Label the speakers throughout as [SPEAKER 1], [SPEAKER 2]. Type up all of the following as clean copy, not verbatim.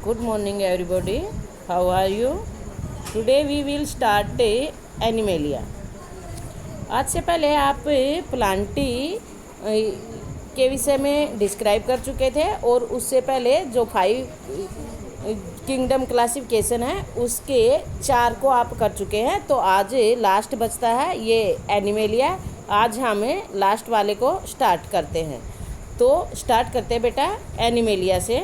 [SPEAKER 1] Good morning, everybody. How are you? Today we will start Animalia. आज से पहले आप प्लांटी के विषय में डिस्क्राइब कर चुके थे और उससे पहले जो 5 किंगडम क्लासिफिकेशन है उसके 4 को आप कर चुके हैं। तो आज लास्ट बचता है ये एनिमेलिया। आज हमें लास्ट वाले को स्टार्ट करते हैं। तो स्टार्ट करते हैं बेटा एनिमेलिया से।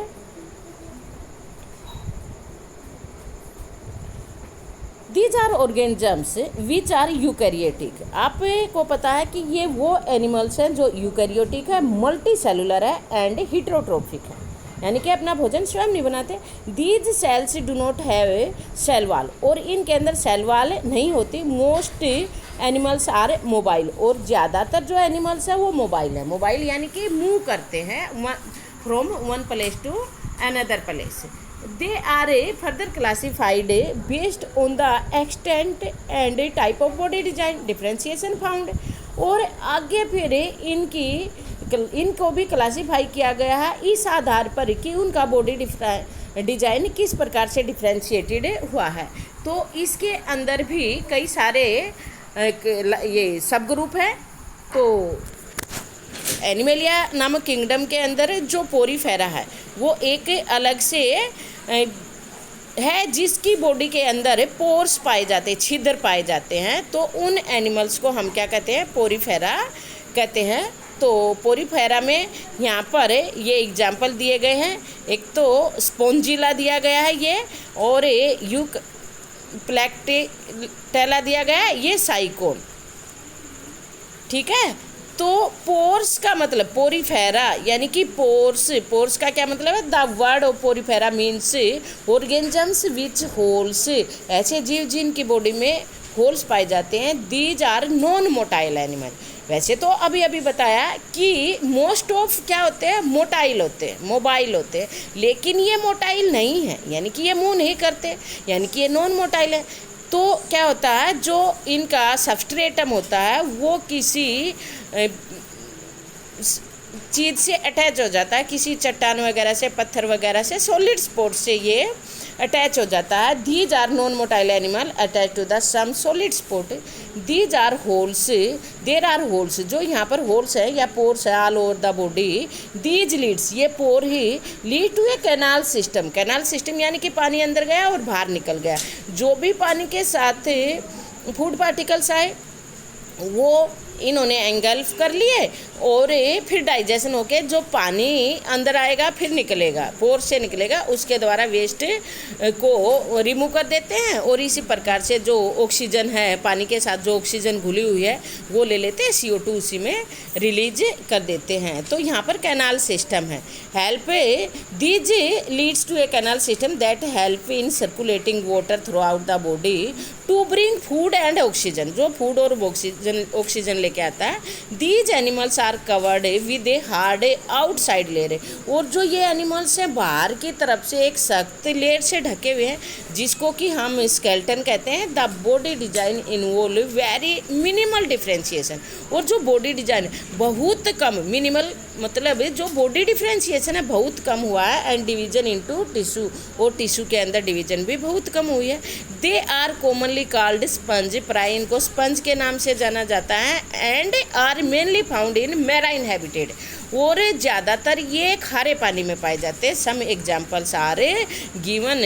[SPEAKER 1] These are organisms which are eukaryotic. आपको पता है कि ये वो एनिमल्स हैं जो यूकैरियोटिक है, मल्टी सेलुलर है एंड हिट्रोट्रोफिक है, यानी कि अपना भोजन स्वयं नहीं बनाते। These cells do not have cell wall, और इनके अंदर सेल वाल नहीं होती। मोस्ट एनिमल्स आर मोबाइल, और ज़्यादातर जो एनिमल्स है वो मोबाइल है। मोबाइल यानी कि मूव करते हैं from one place to another place. They are further classified based on the extent and type of body design differentiation found। और आगे फिर इनको भी क्लासीफाई किया गया है इस आधार पर कि उनका बॉडी डिजाइन किस प्रकार से डिफ्रेंशिएटेड हुआ है। तो इसके अंदर भी कई सारे ये सब ग्रुप है। तो एनिमेलिया नामक किंगडम के अंदर जो पोरीफेरा है वो एक अलग से है जिसकी बॉडी के अंदर पोर्स पाए जाते हैं, छिद्र पाए जाते हैं। तो उन एनिमल्स को हम क्या कहते हैं? पोरीफेरा कहते हैं। तो पोरीफेरा में यहाँ पर ये एग्जाम्पल दिए गए हैं। एक तो स्पोंजिला दिया गया है ये, और यूक प्लैक्टेला दिया गया है, ये साइकोन। ठीक है। तो पोर्स का मतलब पोरीफेरा यानी कि पोर्स का क्या मतलब है? The word of Porifera means organisms which holes, ऐसे जीव जिनकी बॉडी में होल्स पाए जाते हैं। These are non motile animal. वैसे तो अभी बताया कि मोस्ट ऑफ क्या होते हैं? मोटाइल होते हैं, मोबाइल होते हैं, लेकिन ये मोटाइल नहीं है, यानी कि ये मूव नहीं करते, यानी कि ये नॉन मोटाइल है। तो क्या होता है, जो इनका सबस्ट्रेटम होता है वो किसी चीज़ से अटैच हो जाता है, किसी चट्टान वगैरह से, पत्थर वगैरह से, सॉलिड स्पोर्ट से ये अटैच हो जाता है। These are non motile animal attach to the some solid support. These are holes, there are holes, जो यहाँ पर होल्स है या पोर्स है all over the body. These leads, ये पोर ही lead to a canal system. Canal system यानी कि पानी अंदर गया और बाहर निकल गया। जो भी पानी के साथ फूड पार्टिकल्स आए वो इन्होंने एंगल्फ कर लिए, और फिर डाइजेशन होके जो पानी अंदर आएगा फिर निकलेगा, पोर से निकलेगा, उसके द्वारा वेस्ट को रिमूव कर देते हैं। और इसी प्रकार से जो ऑक्सीजन है, पानी के साथ जो ऑक्सीजन घुली हुई है वो ले लेते हैं, CO2 उसी में रिलीज कर देते हैं। तो यहाँ पर कैनाल सिस्टम है। Help these leads to a canal system that help in circulating water throughout the body to bring food and oxygen, जो फूड और ऑक्सीजन लेके आता है। These animals are covered with a hard outside layer, और जो ये animals हैं बाहर की तरफ से एक सख्त लेयर से ढके हुए हैं जिसको कि हम स्केलेटन कहते हैं। The body design involve very minimal differentiation, और जो बॉडी डिजाइन बहुत कम, मिनिमल मतलब जो बॉडी डिफ्रेंशिएशन है बहुत कम हुआ है, एंड डिवीजन इनटू टिश्यू, और टिश्यू के अंदर डिवीजन भी बहुत कम हुई है। They are commonly called sponge, प्राय इनको स्पंज के नाम से जाना जाता है। And are mainly found in marine habitat, और ज़्यादातर ये खारे पानी में पाए जाते हैं। Some examples are given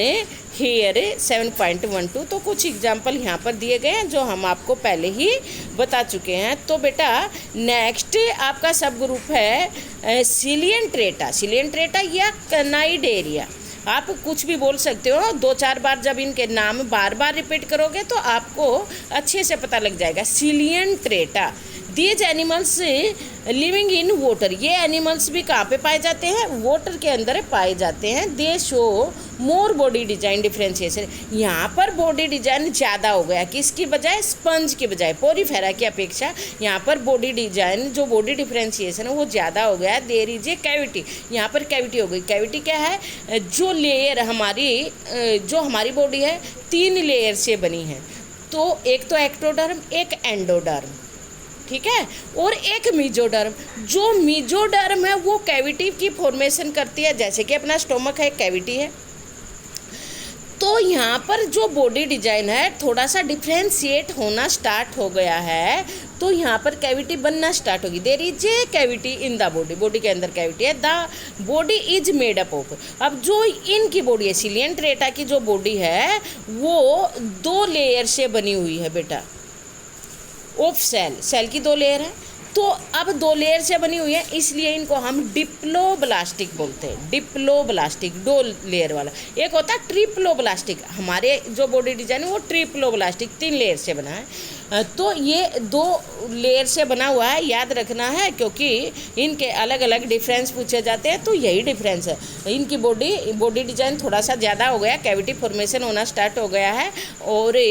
[SPEAKER 1] here 7.12। तो कुछ एग्जाम्पल यहाँ पर दिए गए हैं जो हम आपको पहले ही बता चुके हैं। तो बेटा नेक्स्ट आपका सब ग्रुप है सिलियन ट्रेटा। सिलियन ट्रेटा या कनाइडेरिया, आप कुछ भी बोल सकते हो। 2-4 बार जब इनके नाम बार बार रिपीट करोगे तो आपको अच्छे से पता लग जाएगा। Coelenterata. These animals living in water, ये एनिमल्स भी कहाँ पे पाए जाते हैं? वाटर के अंदर पाए जाते हैं। दे show more body design differentiation, यहाँ पर बॉडी डिजाइन ज़्यादा हो गया, किसकी बजाय? स्पंज की बजाय, पोरीफेरा की अपेक्षा यहाँ पर बॉडी डिजाइन, जो बॉडी डिफ्रेंशिएशन है वो ज़्यादा हो गया। देयर इज ए कैविटी, यहाँ पर कैविटी हो गई। कैविटी क्या है? जो लेयर जो हमारी बॉडी है 3 लेयर से बनी है। तो एक तो एक्टोडर्म, एक एंडोडर्म, ठीक है, और एक मीजोडर्म। जो मीजोडर्म है वो कैविटी की फॉर्मेशन करती है, जैसे कि अपना स्टोमक है, कैविटी है, तो यहाँ पर जो बॉडी डिजाइन है थोड़ा सा डिफ्रेंशिएट होना स्टार्ट हो गया है, तो यहाँ पर कैविटी बनना स्टार्ट होगी। There is a cavity in the body, body के अंदर कैविटी है। The body is made up of, अब जो इनकी बॉडी है, सिलियन ट्रेटा की जो बॉडी है वो 2 लेयर से बनी हुई है बेटा, ऑफ सेल, सेल की 2 लेयर है। तो अब 2 लेयर से बनी हुई है, इसलिए इनको हम डिप्लोब्लास्टिक बोलते हैं। डिप्लोब्लास्टिक 2 लेयर वाला। एक होता है ट्रिप्लोब्लास्टिक, हमारे जो बॉडी डिजाइन है वो ट्रिप्लोब्लास्टिक 3 लेयर से बना है। तो ये 2 लेयर से बना हुआ है, याद रखना है, क्योंकि इनके अलग अलग डिफरेंस पूछे जाते हैं, तो यही डिफरेंस है। इनकी बॉडी डिजाइन थोड़ा सा ज़्यादा हो गया, कैविटी फॉर्मेशन होना स्टार्ट हो गया है, और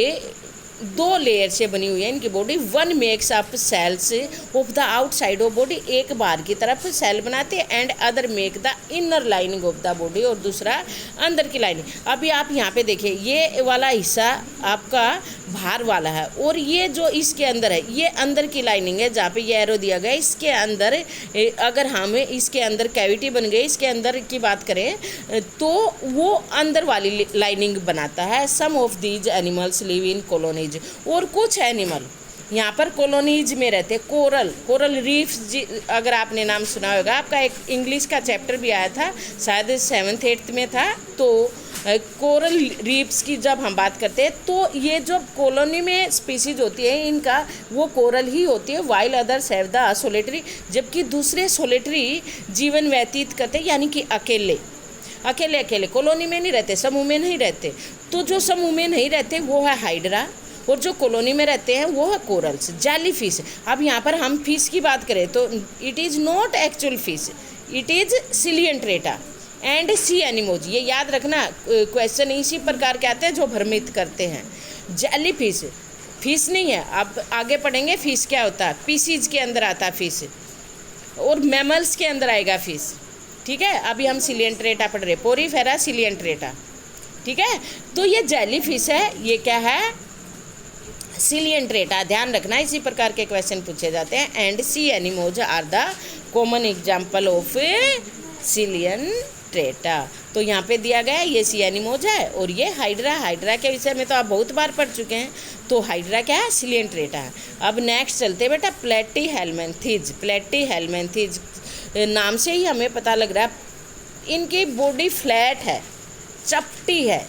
[SPEAKER 1] 2 लेयर से बनी हुई है इनकी body. 1 makes up cells of the outside of body, एक बाहर की तरफ सेल बनाते हैं, and other make the inner lining of the body, और दूसरा अंदर की लाइनिंग। अभी आप यहाँ पे देखिए, ये वाला हिस्सा आपका बाहर वाला है, और ये जो इसके अंदर है ये अंदर की लाइनिंग है, जहाँ पे ये एरो दिया गया है। इसके अंदर अगर हम इसके अंदर कैविटी बन गई, इसके अंदर की बात करें तो वो अंदर वाली लाइनिंग बनाता है। Some of these animals live in colonies, और कुछ एनिमल यहाँ पर कॉलोनीज में रहते हैं। कोरल रीफ्स, अगर आपने नाम सुना होगा, आपका एक इंग्लिश का चैप्टर भी आया था, शायद 7th 8th में था। तो कोरल रीफ्स की जब हम बात करते हैं, तो ये जो कॉलोनी में स्पीसीज होती है इनका वो कोरल ही होती है। While others have the solitary, जबकि दूसरे सोलेटरी जीवन व्यतीत करते हैं, यानी कि अकेले कॉलोनी में नहीं रहते, समूह में नहीं रहते। तो जो समूह में नहीं रहते वो है हाइड्रा, और जो कॉलोनी में रहते हैं वो है कोरल्स, जेली फिश। अब यहाँ पर हम फिश की बात करें तो it is not actual fish, it is coelenterata and sea anemones. ये याद रखना, क्वेश्चन इसी प्रकार के आते हैं जो भ्रमित करते हैं। जेली फिश नहीं है। अब आगे पढ़ेंगे फिश क्या होता है, पीसीज के अंदर आता है फिश, और मैमल्स के अंदर आएगा फिश, ठीक है। अभी हम सिलियन ट्रेटा पढ़ रहे, पोरीफेरा सिलियन ट्रेटा, ठीक है। तो ये जेली फिश है, ये क्या है, सिलियन ट्रेटा, ध्यान रखना इसी प्रकार के क्वेश्चन पूछे जाते हैं। And sea anemones are the common example of coelenterata. तो यहाँ पे दिया गया है ये सी एनिमोज है, और ये हाइड्रा के विषय में तो आप बहुत बार पढ़ चुके हैं। तो हाइड्रा क्या है, सिलियन ट्रेटा है। अब नेक्स्ट चलते हैं बेटा, प्लेटीहेल्मिन्थीज नाम से ही हमें पता लग रहा है इनकी बॉडी फ्लैट है, चपटी है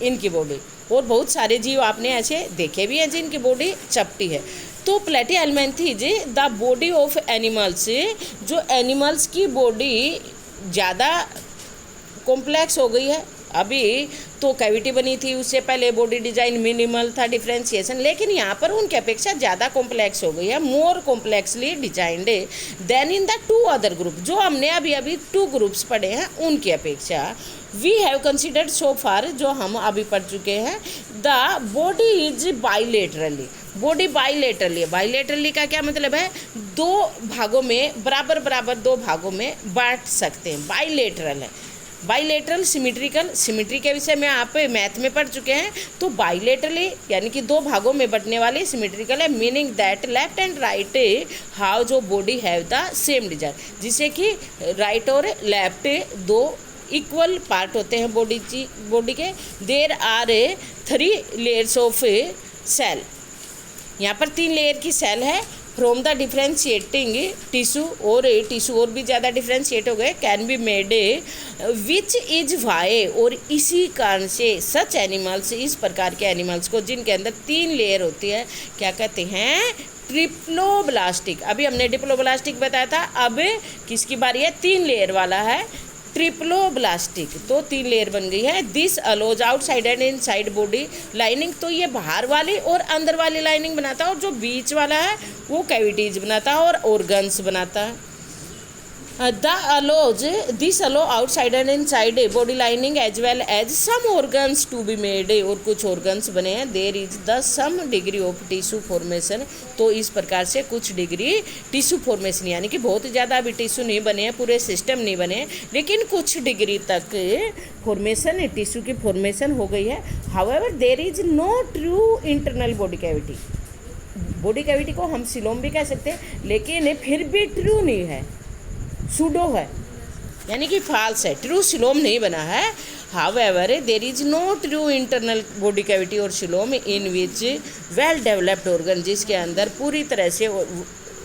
[SPEAKER 1] इनकी बॉडी, और बहुत सारे जीव आपने ऐसे देखे भी हैं जिनकी बॉडी चपटी है। तो Platyhelminthes the body of animals, जो एनिमल्स की बॉडी ज़्यादा कॉम्प्लेक्स हो गई है। अभी तो कैविटी बनी थी, उससे पहले बॉडी डिजाइन मिनिमल था, डिफ्रेंशिएशन, लेकिन यहाँ पर उनके अपेक्षा ज़्यादा कॉम्प्लेक्स हो गई है, more complexly designed than in the 2 other group. जो हमने अभी 2 ग्रुप्स पढ़े हैं उनकी अपेक्षा we have considered so far, जो हम अभी पढ़ चुके हैं, the body is bilaterally. Body bilaterally है। बाइलेटरली का क्या मतलब है, 2 भागों में बराबर 2 भागों में बांट सकते हैं, बाइलेटरल है। बाइलेटरल सिमिट्री के विषय में आप मैथ में पढ़ चुके हैं। तो बाइलेटरली यानी कि 2 भागों में बंटने वाली सिमिट्रिकल है, meaning that left and right how जो body have the same design, जिससे कि राइट और लेफ्ट 2 इक्वल पार्ट होते हैं बॉडी के। There are 3 layers of cell, यहाँ पर 3 लेयर की सेल है। फ्रॉम द डिफ्रेंशिएटिंग टिश्यू, और टिश्यू और भी ज़्यादा डिफ्रेंशिएट हो गए, can be made which is why, और इसी कारण से सच एनिमल्स, इस प्रकार के एनिमल्स को जिनके अंदर 3 लेयर होती है, क्या कहते हैं, ट्रिप्लोब्लास्टिक। अभी हमने डिप्लोब्लास्टिक बताया था, अब किसकी बारी है, 3 लेयर वाला है ट्रिप्लोब्लास्टिक। तो 3 लेयर बन गई है। This allows outside and inside body lining, तो ये बाहर वाली और अंदर वाली लाइनिंग बनाता है, और जो बीच वाला है वो कैविटीज बनाता है और ऑर्गन्स बनाता है। This allow outside and inside body lining as well as some organs to be made, और कुछ ऑर्गन्स बने हैं। There is the some degree of tissue formation, तो इस प्रकार से कुछ डिग्री टिश्यू फॉर्मेशन, यानी कि बहुत ज़्यादा अभी टिश्यू नहीं बने हैं, पूरे सिस्टम नहीं बने, लेकिन कुछ डिग्री तक फॉर्मेशन, टिश्यू की फॉर्मेशन हो गई है। However there is no true internal body cavity. Body cavity को हम सिलोम भी कह सकते हैं, लेकिन फिर भी ट्रू नहीं है, सूडो है, यानी कि फाल्स है, ट्रू सिलोम नहीं बना है। However, there is no true internal body cavity or coelom in which well developed organ, जिसके अंदर पूरी तरह से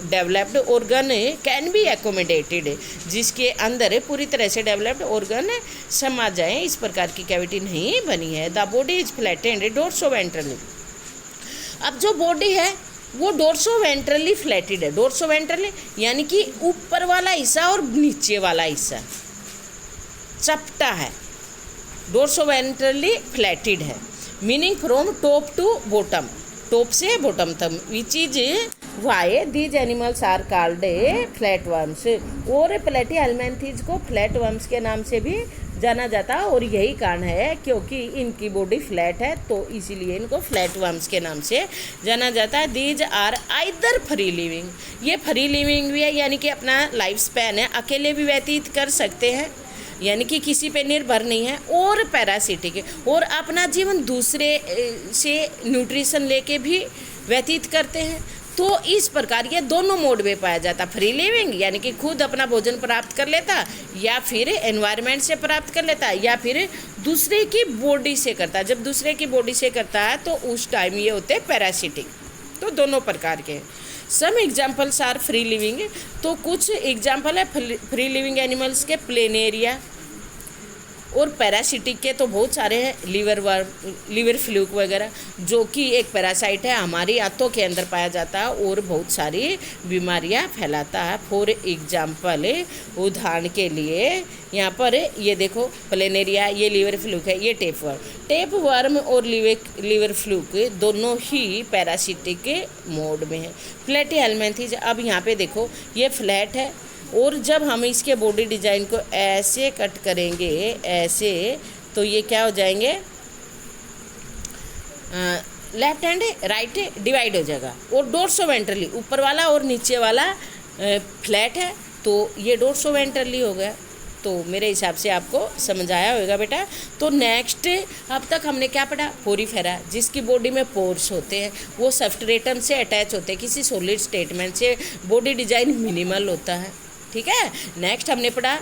[SPEAKER 1] developed organ can be accommodated, जिसके अंदर पूरी तरह से डेवलप्ड ऑर्गन समा जाए, इस प्रकार की कैविटी नहीं बनी है। The body is flattened dorsoventrally. अब जो बॉडी है वो डोर्सोवेंट्रली फ्लैटेड है। डोर्सोवेंट्रली यानी कि ऊपर वाला हिस्सा और नीचे वाला हिस्सा चपटा है, डोर्सोवेंट्रली फ्लैटेड है। Meaning from top to bottom, top से बॉटम तक, which is why these animals are called flat worms. और प्लेटीहेल्मिन्थीज को फ्लैट वर्म्स के नाम से भी जाना जाता है, और यही कारण है क्योंकि इनकी बॉडी फ्लैट है तो इसीलिए इनको फ्लैट वर्म्स के नाम से जाना जाता है। These are either free living, ये फ्री लिविंग भी है, यानी कि अपना लाइफ स्पैन है अकेले भी व्यतीत कर सकते हैं, यानी कि किसी पे निर्भर नहीं है, और पैरासिटिक, और अपना जीवन दूसरे से न्यूट्रिशन लेके भी व्यतीत करते हैं। तो इस प्रकार ये दोनों मोड में पाया जाता, फ्री लिविंग यानी कि खुद अपना भोजन प्राप्त कर लेता, या फिर एनवायरनमेंट से प्राप्त कर लेता, या फिर दूसरे की बॉडी से करता। जब दूसरे की बॉडी से करता है तो उस टाइम ये होते हैं पैरासिटिक। तो दोनों प्रकार के। Some examples are free living, तो कुछ एग्जाम्पल है फ्री लिविंग एनिमल्स के, प्लेनेरिया, और पैरासिटिक के तो बहुत सारे हैं, लीवर फ्लूक वगैरह, जो कि एक पैरासाइट है, हमारी आंतों के अंदर पाया जाता है और बहुत सारी बीमारियां फैलाता है। फॉर एग्जाम्पल, उदाहरण के लिए यहाँ पर ये देखो प्लेनेरिया, ये लीवर फ्लूक है, ये टेप वर्म और लीवर फ्लूक दोनों ही पैरासिटिक मोड में है। प्लेटीहेल्मिन्थीज, अब यहाँ पे देखो ये फ्लैट है, और जब हम इसके बॉडी डिजाइन को ऐसे कट करेंगे ऐसे, तो ये क्या हो जाएंगे, लेफ्ट हैंड राइट डिवाइड हो जाएगा। और डोर्सोवेंट्रली ऊपर वाला और नीचे वाला फ्लैट है, तो ये डोर्सोवेंट्रली हो गया। तो मेरे हिसाब से आपको समझ आया होगा बेटा। तो नेक्स्ट, अब तक हमने क्या पढ़ा, पोरीफेरा, जिसकी बॉडी में पोर्स होते हैं, वो सब्सट्रेटम से अटैच होते हैं, किसी सॉलिड स्टेटमेंट से, बॉडी डिजाइन मिनिमल होता है। ठीक है। नेक्स्ट हमने पढ़ा,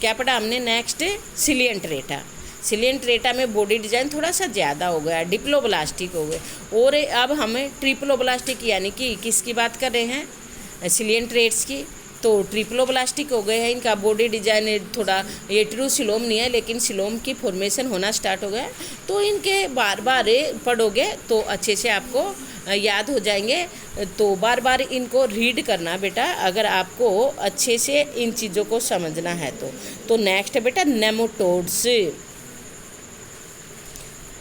[SPEAKER 1] क्या पढ़ा हमने नेक्स्ट, सिलियंट्रेटा। सिलियंट्रेटा में बॉडी डिजाइन थोड़ा सा ज़्यादा हो गया, डिप्लोब्लास्टिक हो गए। और अब हमें ट्रिप्लोब्लास्टिक, यानी कि किसकी बात कर रहे हैं, सिलियंट्रेट्स की, तो ट्रिप्लोब्लास्टिक हो गए हैं। इनका बॉडी डिजाइन थोड़ा, ये ट्रू सिलोम नहीं है लेकिन सिलोम की फॉर्मेशन होना स्टार्ट हो गया। तो इनके बार बार पढ़ोगे तो अच्छे से आपको याद हो जाएंगे। तो बार बार इनको रीड करना बेटा, अगर आपको अच्छे से इन चीज़ों को समझना है तो नेक्स्ट है बेटा नेमाटोड्स।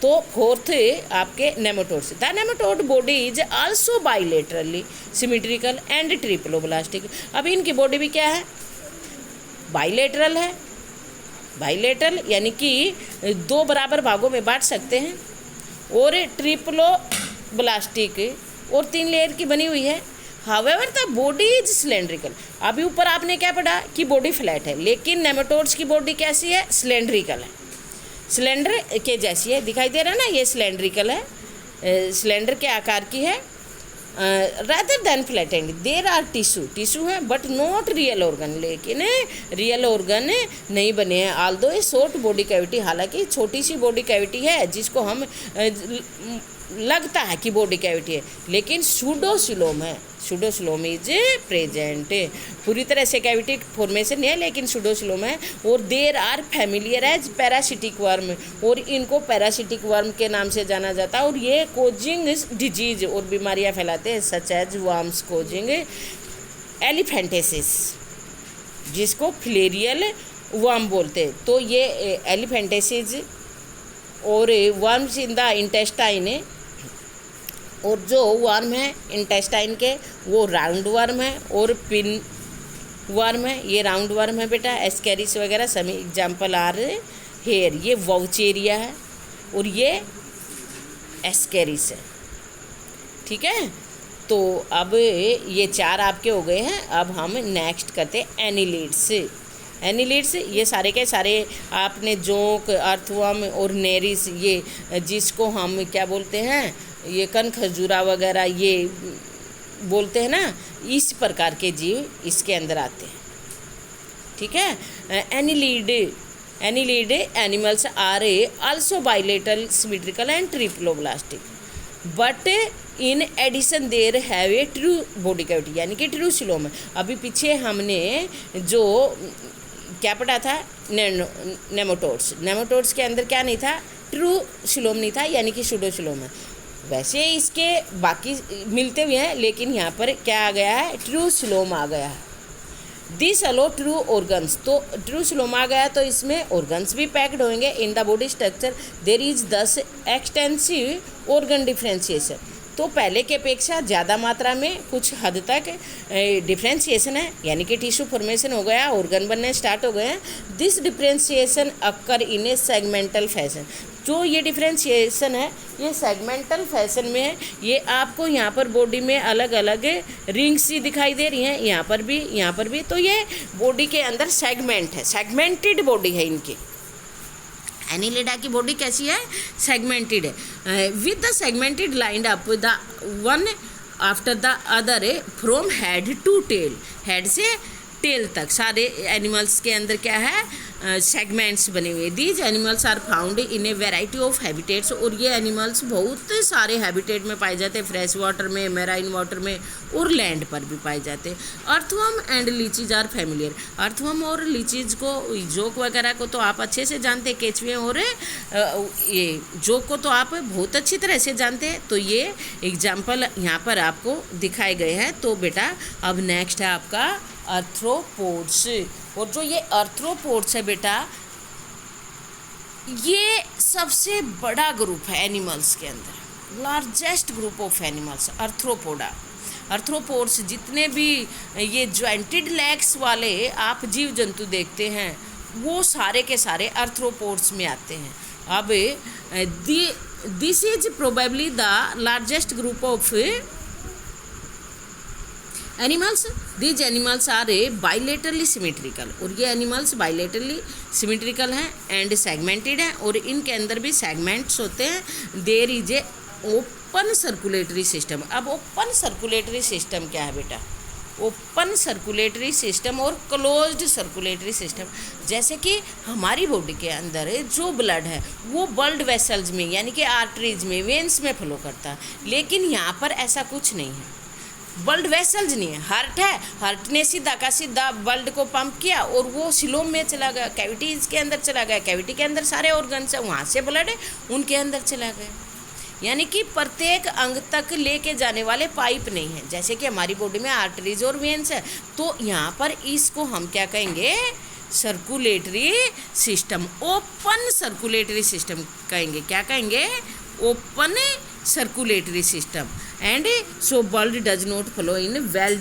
[SPEAKER 1] तो फोर्थ आपके nematodes. The nematode body is also bilaterally symmetrical and triploblastic. अब इनकी बॉडी भी क्या है, बाइलेटरल है। बाइलेटरल यानी कि दो बराबर भागों में बांट सकते हैं, और ट्रिप्लोब्लास्टिक और 3 लेयर की बनी हुई है। However the body is cylindrical. अभी ऊपर आपने क्या पढ़ा कि बॉडी फ्लैट है, लेकिन नेमाटोड्स की बॉडी कैसी है, सिलेंड्रिकल है, सिलेंडर के जैसी है। दिखाई दे रहा है ना, ये सिलेंड्रिकल है, सिलेंडर के आकार की है। Rather than flattened there are tissue है बट नॉट रियल ऑर्गन, लेकिन रियल ऑर्गन नहीं बने हैं। Although a short body cavity, हालांकि छोटी सी बॉडी कैविटी है जिसको हम लगता है कि बॉडी कैविटी है, लेकिन सूडोसिलोम है, सूडोसिलोम इज प्रेजेंट। पूरी तरह से कैविटी फॉर्मेशन है लेकिन सूडोसिलोम है। और there are familiar as parasitic worm, और इनको पैरासिटिक वर्म के नाम से जाना जाता है। और ये कोजिंग डिजीज और बीमारियां फैलाते हैं, such as worms causing elephantiasis, जिसको फिलेरियल वर्म बोलते हैं। तो ये एलिफेंटेसिस और वर्म्स इन द इंटेस्टाइन, और जो वर्म है इंटेस्टाइन के वो राउंड वर्म है और पिन वर्म है, ये राउंड वर्म है बेटा। एस्केरिस वगैरह सभी एग्जाम्पल आर हेयर। ये वाउचेरिया है और ये एस्केरिस है। ठीक है। तो अब ये 4 आपके हो गए हैं। अब हम नेक्स्ट करते हैं एनिलिड्स। एनिलिड्स ये सारे के सारे आपने जोंक, अर्थवर्म और नेरिस, ये जिसको हम क्या बोलते हैं, ये कनखजूरा वगैरह ये बोलते हैं ना, इस प्रकार के जीव इसके अंदर आते हैं। ठीक है। Annelid annelid animals are also bilateral symmetrical and triploblastic, but in addition there have a true body cavity, यानी कि ट्रू सिलोम। अभी पीछे हमने जो क्या पढ़ा था, नेमाटोड्स, नेमाटोड्स के अंदर क्या नहीं था, ट्रू सिलोम नहीं था, यानी कि सूडो सिलोम है। वैसे इसके बाकी मिलते हुए हैं, लेकिन यहाँ पर क्या आ गया है, ट्रू सिलोम आ गया है। दिस अलो ट्रू ऑर्गन्स, तो ट्रू सिलोम आ गया तो इसमें ऑर्गन्स भी पैक्ड होंगे इन the body structure. There is दस एक्सटेंसिव ऑर्गन डिफ्रेंशिएशन, तो पहले के अपेक्षा ज़्यादा मात्रा में कुछ हद तक डिफ्रेंशिएशन है, यानी कि टिश्यू फॉर्मेशन हो गया, ऑर्गन बनने स्टार्ट हो गए हैं। This differentiation occur in A segmental fashion, जो ये डिफ्रेंशिएशन है ये सेगमेंटल फैशन में है। ये आपको यहाँ पर बॉडी में अलग अलग रिंग्स सी दिखाई दे रही हैं, यहाँ पर भी, यहाँ पर भी, तो ये बॉडी के अंदर सेगमेंट है, सेगमेंटेड बॉडी है इनकी। एनिलिडा की बॉडी कैसी है, सेगमेंटेड है, with the segmented lined up the one after the other from head to tail, head से टेल तक सारे एनिमल्स के अंदर क्या है, सेगमेंट्स बने हुए। These animals are found in a variety of habitats, और ये एनिमल्स बहुत सारे हैबिटेट में पाए जाते हैं, फ्रेश वाटर में, मैराइन वाटर में और लैंड पर भी पाए जाते हैं। Earthworm and leeches are familiar, earthworm और लीचीज को, जोक वगैरह को तो आप अच्छे से जानते हैं, केचुए और ये जोक को तो आप बहुत अच्छी तरह से जानते हैं। तो ये एग्जाम्पल यहाँ पर आपको दिखाए गए हैं। तो बेटा अब नेक्स्ट है आपका आर्थ्रोपोड्स, और जो ये आर्थ्रोपोड्स है बेटा, ये सबसे बड़ा ग्रुप है एनिमल्स के अंदर, largest group of animals arthropoda. Arthropods जितने भी ये ज्वाइंटेड लेग्स वाले आप जीव जंतु देखते हैं, वो सारे के सारे आर्थ्रोपोड्स में आते हैं। अब this is probably the largest group of animals. These animals are a bilaterally symmetrical, और ये एनिमल्स बाइलेटरली सिमेट्रिकल हैं एंड सेगमेंटेड हैं, और इनके अंदर भी सेगमेंट्स होते हैं। There is a open circulatory system. अब ओपन सर्कुलेटरी सिस्टम क्या है बेटा, ओपन सर्कुलेटरी सिस्टम और क्लोज्ड सर्कुलेटरी सिस्टम, जैसे कि हमारी बॉडी के अंदर जो ब्लड है वो ब्लड वेसल्स में, यानी कि आर्टरीज में, वेन्स में फ्लो करता है, लेकिन यहाँ पर ऐसा कुछ नहीं है, ब्लड वेसल्स नहीं है। हार्ट है, हार्ट ने सीधा का सीधा ब्लड को पंप किया और वो सिलोम में चला गया, कैविटीज़ के अंदर चला गया, कैविटी के अंदर सारे ऑर्गन्स है, वहाँ से ब्लड है उनके अंदर चला गया, यानी कि प्रत्येक अंग तक लेके जाने वाले पाइप नहीं है। जैसे कि हमारी बॉडी में आर्टरीज और वेन्स है, तो यहाँ पर इसको हम क्या कहेंगे, circulatory system, open circulatory system कहेंगे। क्या कहेंगे, open circulatory system. And so blood does not flow in well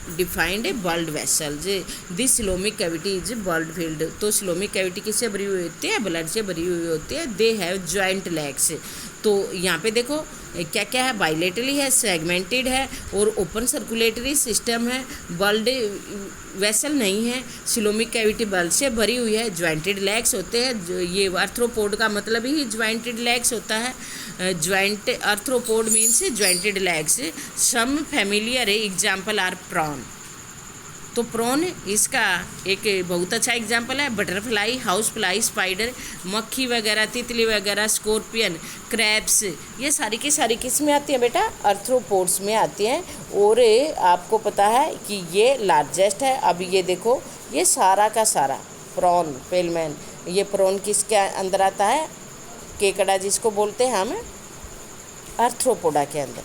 [SPEAKER 1] defined blood vessels, this coelomic cavity is blood field. तो सिलोमिक कैविटी किससे भरी हुई होती है, ब्लड से भरी हुई होती है। दे हैव जॉइंट लेग्स, तो यहाँ पे देखो क्या क्या है, बाइलेटरली है, सेगमेंटेड है और ओपन सर्कुलेटरी सिस्टम है, ब्लड वेसल नहीं है, सिलोमिक कैविटी ब्लड से भरी हुई है, ज्वाइंटेड लेग्स होते हैं। ये आर्थ्रोपोड का मतलब ही ज्वाइंटेड लेग्स होता है। Joint arthropod means jointed legs. Some familiar example are prawn, तो प्रॉन इसका एक बहुत अच्छा एग्जाम्पल है। बटरफ्लाई, हाउस फ्लाई, स्पाइडर, मक्खी वगैरह, तितली वगैरह, स्कॉर्पियन, क्रैब्स, ये सारी की सारी किस में आती है बेटा, आर्थ्रोपोड्स में आती हैं। और आपको पता है कि ये लार्जेस्ट है। अब ये देखो, ये सारा का सारा प्रॉन, पेलमैन, ये प्रॉन किसके अंदर आता है, केकड़ा जिसको बोलते हैं हम, आर्थ्रोपोडा के अंदर।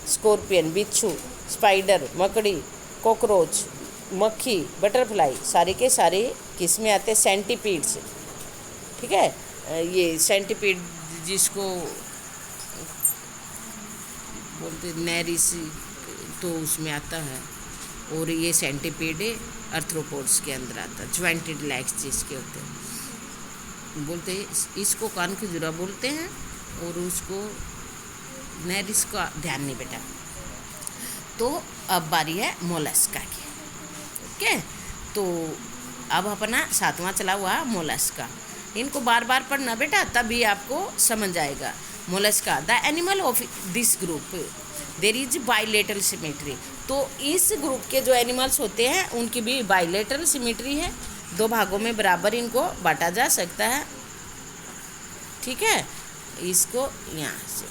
[SPEAKER 1] स्कॉर्पियन, बिच्छू, स्पाइडर, मकड़ी, कॉकरोच, मक्खी, बटरफ्लाई, सारे के सारे किस में आते हैं, सेंटीपीड्स। ठीक है, ये सेंटीपीड जिसको बोलते नेरिस, तो उसमें आता है। और ये सेंटीपीड आर्थ्रोपोड्स के अंदर आता है, ज्वाइंटेड लेग्स जिसके होते हैं, बोलते हैं इसको कान की जुरा बोलते हैं, और उसको नेरिस का ध्यान नहीं बेटा। तो अब बारी है मोलस्का की। ओके, तो अब अपना 7वां चला हुआ मोलस्का। इनको बार बार पढ़ना बेटा, तभी आपको समझ आएगा। Mollusca, the animal of this group there is bilateral symmetry. तो इस ग्रुप के जो एनिमल्स होते हैं उनकी भी बाइलेटरल सिमेट्री है, 2 भागों में बराबर इनको बांटा जा सकता है, ठीक है। इसको यहाँ से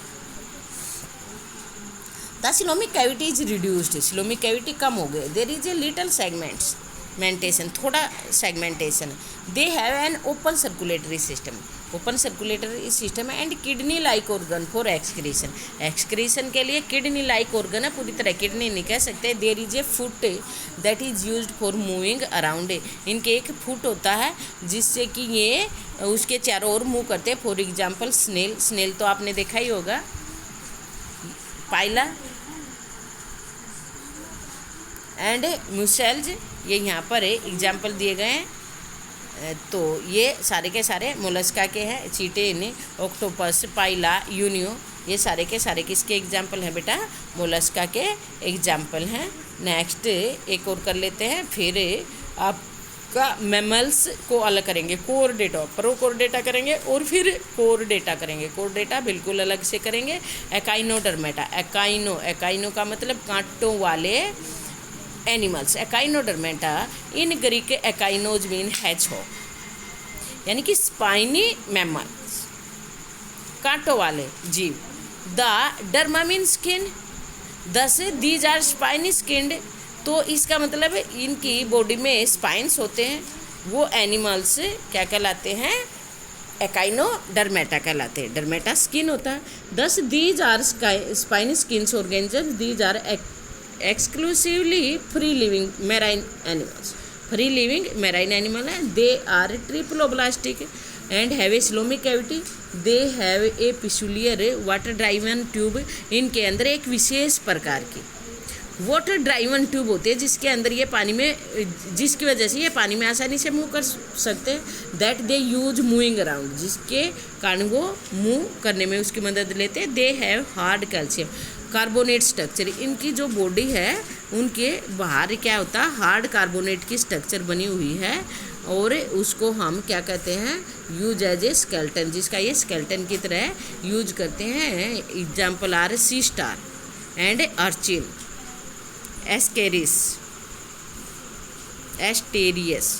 [SPEAKER 1] the coelomic cavity is reduced, coelomic cavity कम हो गए। There is a little segmentation, थोड़ा segmentation. They have an open circulatory system, open circulatory system है। And kidney like organ for excretion, excretion के लिए किडनी लाइक ऑर्गन है, पूरी तरह किडनी नहीं कह सकते। There is a foot that is used for moving around, इनके एक फुट होता है जिससे कि ये उसके चारों ओर मूव करते हैं। फॉर एग्जाम्पल स्नेल, स्नेल तो आपने देखा ही होगा। पाइला एंड म्यूसेल्स, ये यहाँ पर एग्जाम्पल दिए गए हैं। तो ये सारे के सारे मोलस्का के हैं, चीटे, इन्हें ऑक्टोपस, पाइला, यूनियो, ये सारे के सारे किसके एग्जाम्पल हैं बेटा? मोलस्का के एग्जाम्पल हैं। नेक्स्ट एक और कर लेते हैं, फिर आपका मैमल्स को अलग करेंगे, कोरडेटा, प्रोकोरडेटा करेंगे और फिर कोरडेटा करेंगे। कोरडेटा बिल्कुल अलग से करेंगे। एकाइनोडर्मेटा, एकाइनो का मतलब कांटों वाले animals. Echinodermata in Greek echinos mean hedgehog, यानी कि स्पाइनी मैमल्स, कांटों वाले जीव। The derma mean skin, thus these are spiny skinned, तो इसका मतलब इनकी बॉडी में स्पाइन्स होते हैं। वो एनिमल्स क्या कहलाते हैं? एकाइनोडर्मेटा कहलाते हैं। डर्मेटा स्किन होता है। Thus these are spiny skins organisms, these are exclusively free living marine animals, free living marine animal है। They are triploblastic and have a coelomic cavity, they have a peculiar water driven tube, इनके अंदर एक विशेष प्रकार की water driven tube होती है जिसके अंदर ये पानी में, जिसकी वजह से ये पानी में आसानी से मूव कर सकते हैं। That they use moving around, जिसके कारण वो मूव करने में उसकी मदद लेते हैं। They have hard calcium carbonate structure, इनकी जो बॉडी है उनके बाहर क्या होता है? हार्ड कार्बोनेट की स्ट्रक्चर बनी हुई है और उसको हम क्या कहते हैं? यूज एज ए स्केल्टन, जिसका ये स्केल्टन की तरह यूज करते हैं। Example are sea star and urchin, Ascaris, Asterias,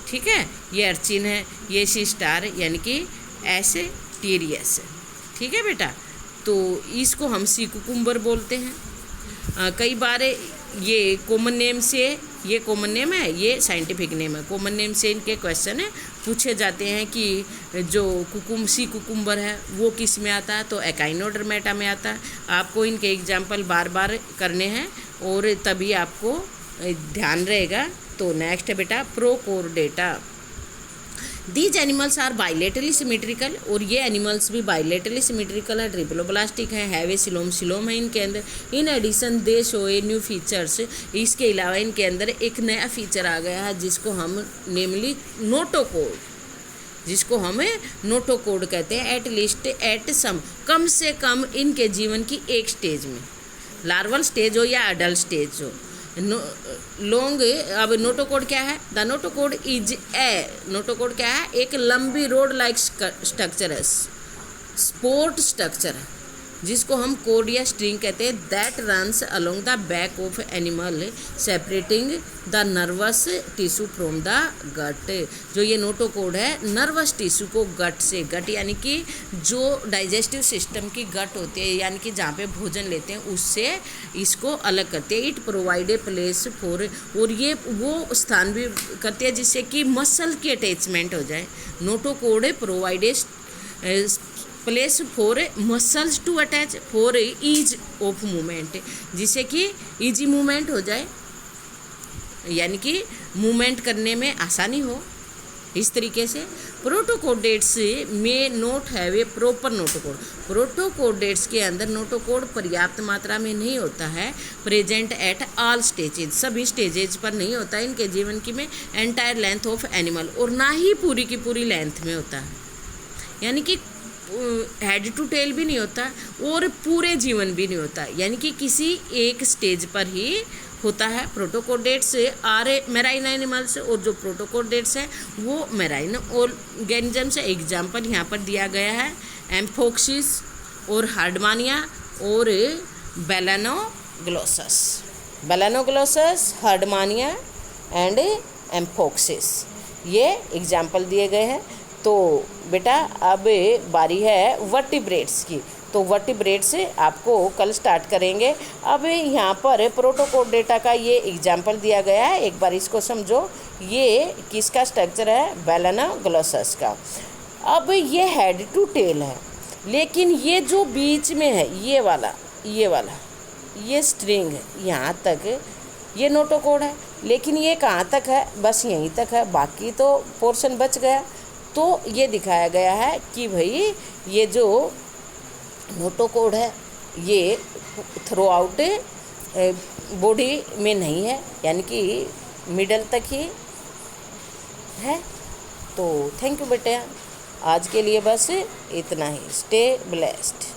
[SPEAKER 1] ठीक है, ये अर्चिन है, ये सी स्टार यानी कि एस्टेरियस, ठीक है बेटा। तो इसको हम सी कुकुम्बर बोलते हैं। कई बार ये कॉमन नेम से, ये कॉमन नेम है, ये साइंटिफिक नेम है। कॉमन नेम से इनके क्वेश्चन है पूछे जाते हैं कि जो सी कुकुम्बर है वो किस में आता है? तो एकाइनोडर्मेटा में आता है। आपको इनके एग्जाम्पल बार बार करने हैं और तभी आपको ध्यान रहेगा। तो नेक्स्ट है बेटा protochordata. These animals are bilaterally symmetrical, और ये एनिमल्स भी बाइलेटरली सिमेट्रिकल है, ट्रिप्लोब्लास्टिक है, हैव ए सिलोम है इनके अंदर। In addition they show a new features, इसके अलावा इनके अंदर एक नया फीचर आ गया है जिसको हम नेमली नोटोकोड, जिसको हमें नोटोकोड कहते हैं। एट लीस्ट एट सम, कम से कम इनके जीवन की एक स्टेज में, लार्वल स्टेज हो या अडल्ट स्टेज हो, लॉन्ग। अब नोटोकोड क्या है? The notochord is a, notochord क्या है? एक लंबी रोड लाइक स्ट्रक्चर है, स्पोर्ट स्ट्रक्चर है, जिसको हम कोड या स्ट्रिंग कहते हैं। That runs along the back of animal separating the nervous tissue from the gut. जो ये नोटोकोड है नर्वस टिश्यू को गट से, गट यानी कि जो डाइजेस्टिव सिस्टम की गट होती है, यानी कि जहाँ पे भोजन लेते हैं, उससे इसको अलग करते हैं। It provide a place for, और ये वो स्थान भी करते हैं जिससे कि मसल की अटैचमेंट हो जाए। Notochord provide a place for muscles to attach for ease of movement, जिससे कि ईजी मूवमेंट हो जाए, यानी कि मूवमेंट करने में आसानी हो। इस तरीके से प्रोटोकोडेट्स में not have a proper notochord, protochordates के अंदर नोटोकोड पर्याप्त मात्रा में नहीं होता है। प्रेजेंट एट ऑल स्टेजेज, सभी स्टेजेज पर नहीं होता है इनके जीवन की में। एंटायर लेंथ ऑफ एनिमल, और ना ही पूरी की पूरी लेंथ में होता है, यानी कि हेड टू टेल भी नहीं होता और पूरे जीवन भी नहीं होता, यानी कि किसी एक स्टेज पर ही होता है। प्रोटोकोडेट्स आर मैराइन एनिमल्स, और जो प्रोटोकोडेट्स है वो मैराइन ऑर्गेनिजम्स है। एग्जाम्पल यहाँ पर दिया गया है एम्फोक्सिस और हार्डमानिया और बेलानोग्लोसस, हार्डमानिया एंड एम्फोक्सिस। ये एग्जाम्पल दिए गए हैं। तो बेटा अब बारी है वर्टिब्रेट्स की। तो वर्टिब्रेट्स आपको कल स्टार्ट करेंगे। अब यहाँ पर प्रोटोकोड डेटा का ये एग्जाम्पल दिया गया है, एक बार इसको समझो। ये किसका स्ट्रक्चर है? बैलेनोग्लोसस का। अब ये हेड टू टेल है, लेकिन ये जो बीच में है ये वाला ये स्ट्रिंग है, यहाँ तक ये नोटोकोड है। लेकिन ये कहाँ तक है? बस यहीं तक है, बाकी तो पोर्शन बच गया। तो ये दिखाया गया है कि भाई ये जो नोटोकोड है ये थ्रू आउट बॉडी में नहीं है, यानी कि मिडल तक ही है। तो थैंक यू बेटा, आज के लिए बस इतना ही। Stay blessed.